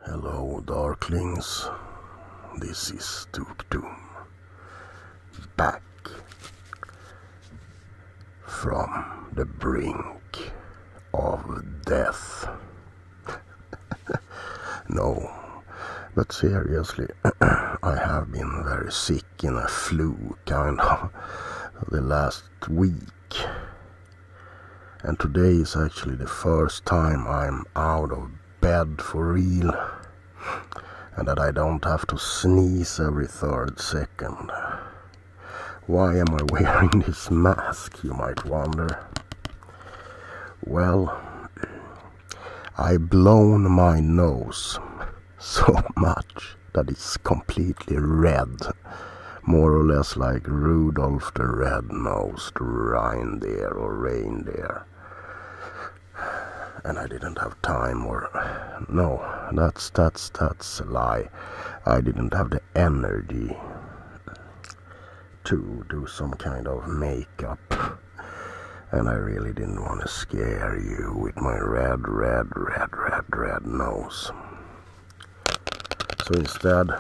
Hello, Darklings. This is Doom, back from the brink of death. No, but seriously, I have been very sick in a flu kind of the last week. And today is actually the first time I'm out of bed for real, and that I don't have to sneeze every third second. Why am I wearing this mask, you might wonder? Well, I've blown my nose so much that it's completely red, more or less like Rudolph the Red-Nosed Reindeer or Reindeer. And I didn't have time, or no, that's a lie. I didn't have the energy to do some kind of makeup, and I really didn't want to scare you with my red nose. So instead,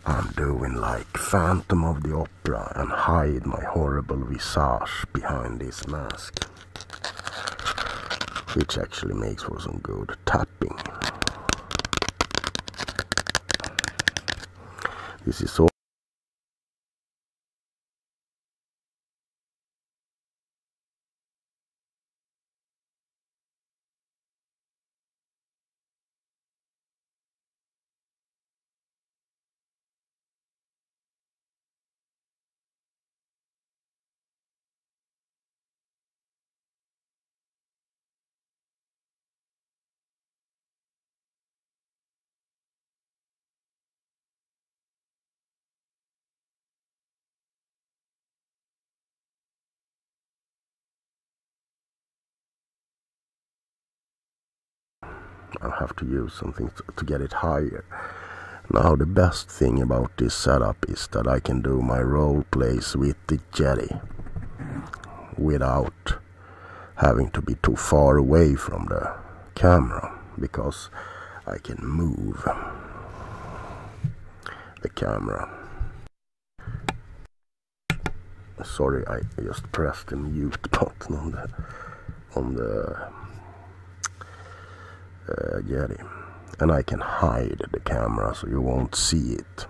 I'm doing like Phantom of the Opera and hide my horrible visage behind this mask, which actually makes for some good tapping. This is all. I'll have to use something to get it higher. Now the best thing about this setup is that I can do my role plays with the Jetty without having to be too far away from the camera, because I can move the camera. Sorry, I just pressed the mute button on the Jetty, and I can hide the camera so you won't see it,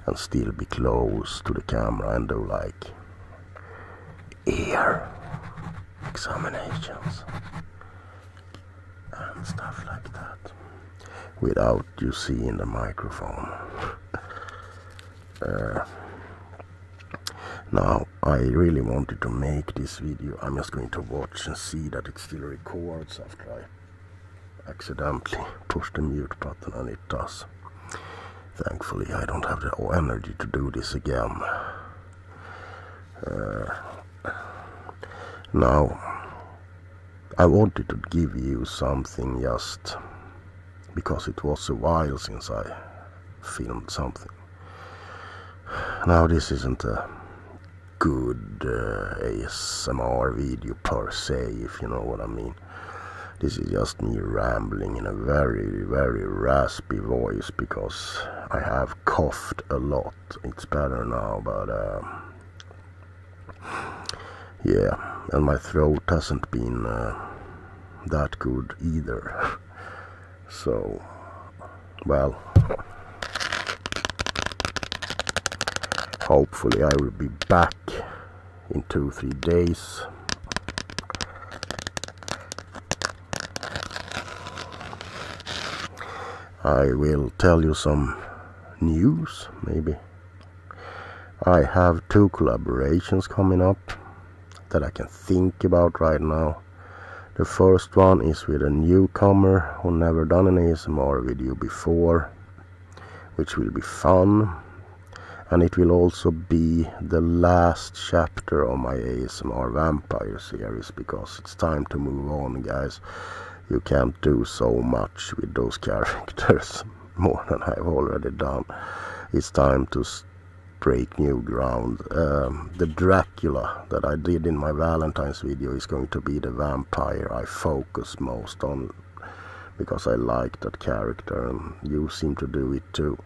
and still be close to the camera and do like ear examinations and stuff like that without you seeing the microphone. Now, I really wanted to make this video. I'm just going to watch and see that it still records after I accidentally push the mute button, and it does. Thankfully, I don't have the energy to do this again. Now, I wanted to give you something just because it was a while since I filmed something. Now, this isn't a good ASMR video per se, if you know what I mean. This is just me rambling in a very raspy voice because I have coughed a lot. It's better now, but yeah, and my throat hasn't been that good either. So, well, hopefully I will be back in 2-3 days. I will tell you some news, maybe. I have 2 collaborations coming up that I can think about right now. The first one is with a newcomer who never done an ASMR video before, which will be fun. And it will also be the last chapter of my ASMR vampire series, because it's time to move on, guys. You can't do so much with those characters, more than I've already done. It's time to break new ground. The Dracula that I did in my Valentine's video is going to be the vampire I focus most on, because I like that character and you seem to do it too.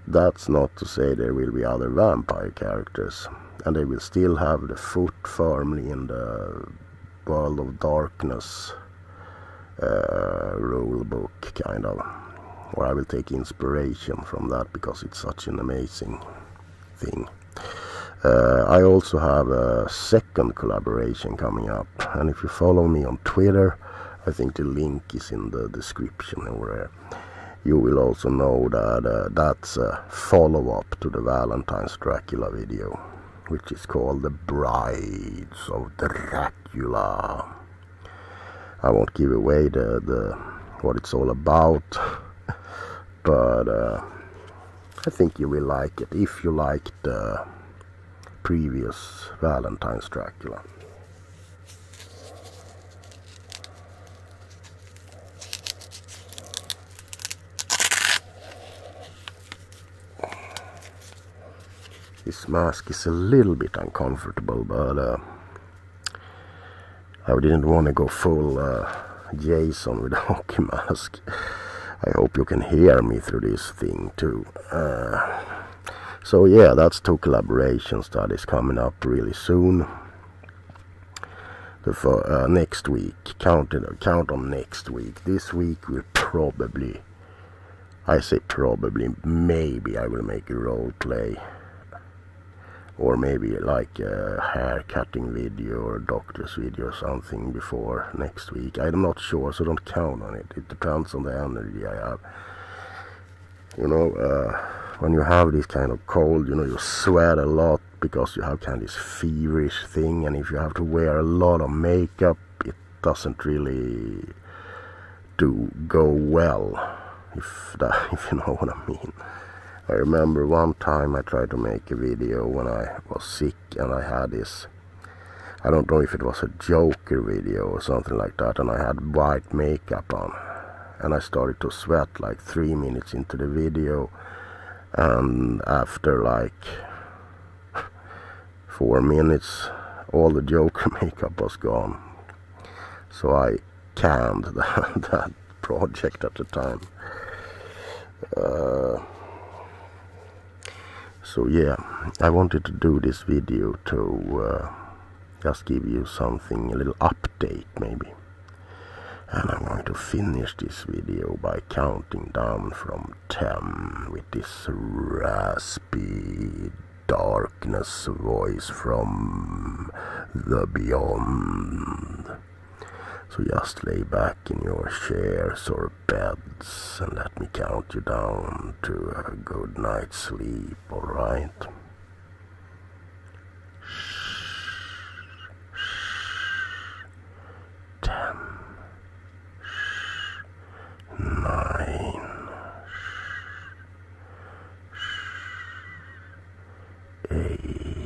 That's not to say there will be other vampire characters, and they will still have the foot firmly in the World of Darkness rule book, kind of. Or I will take inspiration from that because it's such an amazing thing. I also have a second collaboration coming up, and if you follow me on Twitter, I think the link is in the description over there. You will also know that that's a follow-up to the Valentine's Dracula video, which is called The Brides of Dracula. I won't give away the what it's all about, but I think you will like it if you liked the previous Valentine's Dracula. This mask is a little bit uncomfortable, but I didn't want to go full Jason with a hockey mask. I hope you can hear me through this thing too. So yeah, that's 2 collaborations that is coming up really soon. Next week, count on next week. This week will probably, I say probably, maybe I will make a role play. Or maybe like a hair cutting video or a doctor's video or something before next week. I'm not sure, so don't count on it. It depends on the energy I have. You know, when you have this kind of cold, you know, you sweat a lot because you have kind of this feverish thing. And if you have to wear a lot of makeup, it doesn't really go well, if you know what I mean. I remember one time I tried to make a video when I was sick, and I had this, I don't know if it was a Joker video or something like that, and I had white makeup on, and I started to sweat like 3 minutes into the video, and after like 4 minutes all the Joker makeup was gone. So I canned that project at the time. So yeah, I wanted to do this video to just give you something, a little update maybe. And I'm going to finish this video by counting down from 10 with this raspy darkness voice from the beyond. So just lay back in your chairs or beds and let me count you down to a good night's sleep, alright? 10, 9, 8,